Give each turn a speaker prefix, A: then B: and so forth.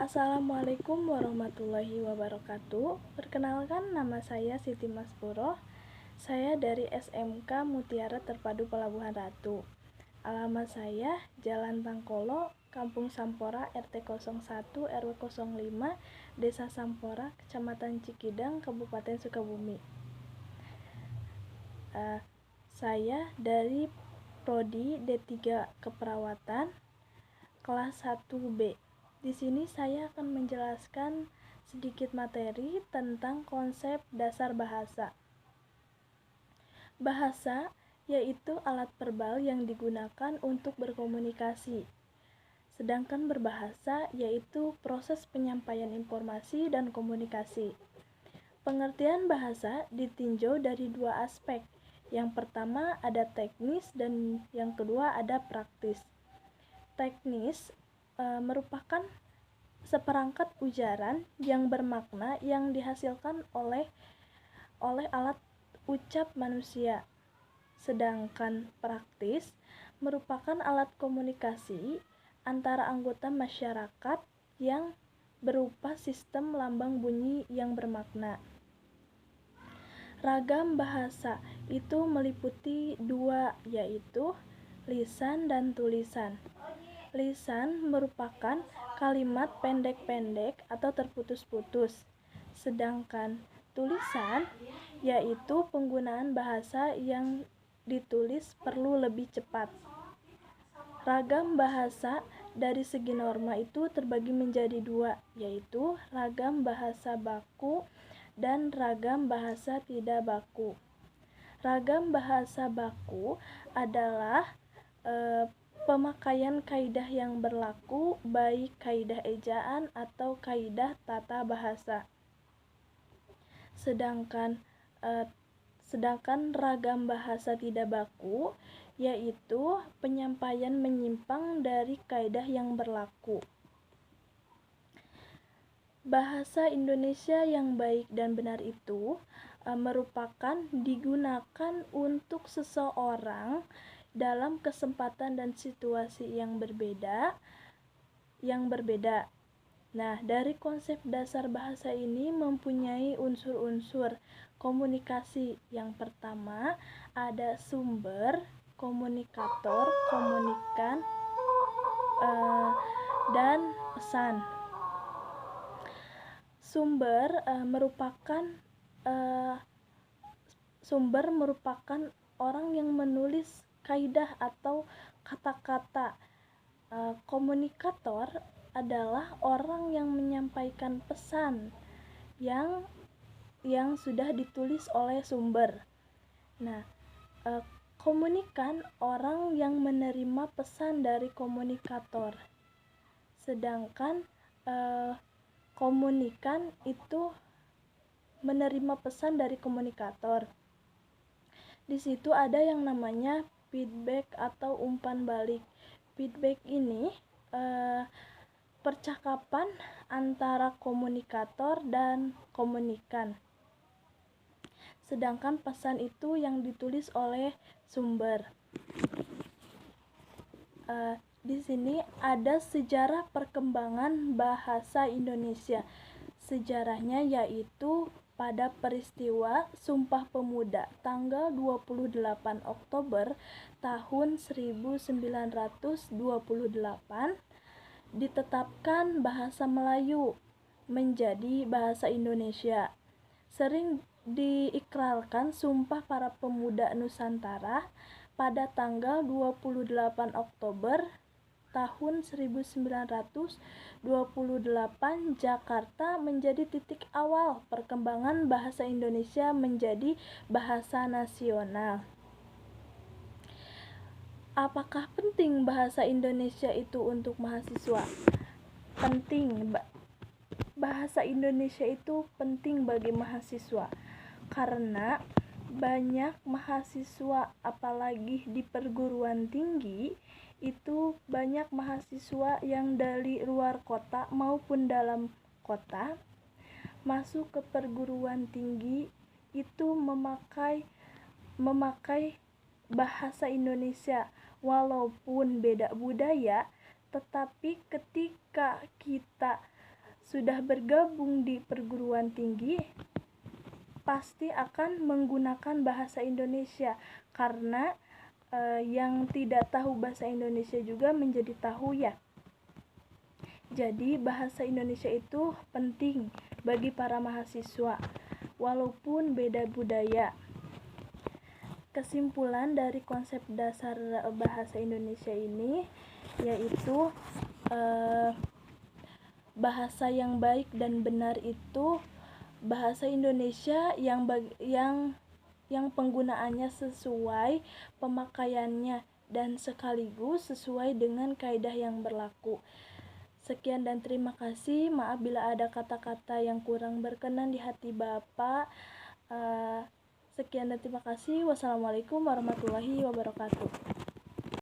A: Assalamualaikum warahmatullahi wabarakatuh. Perkenalkan, nama saya Siti Maspuroh. Saya dari SMK Mutiara Terpadu Pelabuhan Ratu. Alamat saya Jalan Tangkolo, Kampung Sampora, RT 01 RW 05, Desa Sampora, Kecamatan Cikidang, Kabupaten Sukabumi. Saya dari Prodi D3 Keperawatan, kelas 1B. Di sini saya akan menjelaskan sedikit materi tentang konsep dasar bahasa. Bahasa yaitu alat verbal yang digunakan untuk berkomunikasi. Sedangkan berbahasa yaitu proses penyampaian informasi dan komunikasi. Pengertian bahasa ditinjau dari dua aspek. Yang pertama ada teknis dan yang kedua ada praktis. Teknis merupakan seperangkat ujaran yang bermakna yang dihasilkan oleh alat ucap manusia. Sedangkan praktis merupakan alat komunikasi antara anggota masyarakat yang berupa sistem lambang bunyi yang bermakna. Ragam bahasa itu meliputi dua, yaitu lisan dan tulisan. Lisan merupakan kalimat pendek-pendek atau terputus-putus, sedangkan tulisan yaitu penggunaan bahasa yang ditulis perlu lebih cepat. Ragam bahasa dari segi norma itu terbagi menjadi dua, yaitu ragam bahasa baku dan ragam bahasa tidak baku. Ragam bahasa baku adalah pemakaian kaidah yang berlaku, baik kaidah ejaan atau kaidah tata bahasa. Sedangkan ragam bahasa tidak baku yaitu penyampaian menyimpang dari kaidah yang berlaku. Bahasa Indonesia yang baik dan benar itu merupakan digunakan untuk seseorang dalam kesempatan dan situasi yang berbeda. Nah, dari konsep dasar bahasa ini mempunyai unsur-unsur komunikasi. Yang pertama ada sumber, komunikator, komunikan, dan pesan. Sumber merupakan orang yang menulis kaidah atau kata-kata. Komunikator adalah orang yang menyampaikan pesan yang sudah ditulis oleh sumber. Nah, komunikan orang yang menerima pesan dari komunikator. Sedangkan komunikan itu menerima pesan dari komunikator. Di situ ada yang namanya feedback atau umpan balik. Feedback ini percakapan antara komunikator dan komunikan. Sedangkan pesan itu yang ditulis oleh sumber. Di sini ada sejarah perkembangan bahasa Indonesia. Sejarahnya yaitu pada peristiwa Sumpah Pemuda tanggal 28 Oktober tahun 1928 ditetapkan bahasa Melayu menjadi bahasa Indonesia. Sering diikrarkan Sumpah Para Pemuda Nusantara pada tanggal 28 Oktober tahun 1928 Jakarta menjadi titik awal perkembangan bahasa Indonesia menjadi bahasa nasional. Apakah penting bahasa Indonesia itu untuk mahasiswa? Penting. Bahasa Indonesia itu penting bagi mahasiswa karena banyak mahasiswa, apalagi di perguruan tinggi, itu banyak mahasiswa yang dari luar kota maupun dalam kota masuk ke perguruan tinggi itu memakai bahasa Indonesia walaupun beda budaya, tetapi ketika kita sudah bergabung di perguruan tinggi pasti akan menggunakan bahasa Indonesia, karena yang tidak tahu bahasa Indonesia juga menjadi tahu ya. Jadi bahasa Indonesia itu penting bagi para mahasiswa walaupun beda budaya. Kesimpulan dari konsep dasar bahasa Indonesia ini yaitu bahasa yang baik dan benar itu bahasa Indonesia yang penggunaannya sesuai pemakaiannya dan sekaligus sesuai dengan kaidah yang berlaku. Sekian dan terima kasih. Maaf bila ada kata-kata yang kurang berkenan di hati Bapak. Sekian dan terima kasih. Wassalamualaikum warahmatullahi wabarakatuh.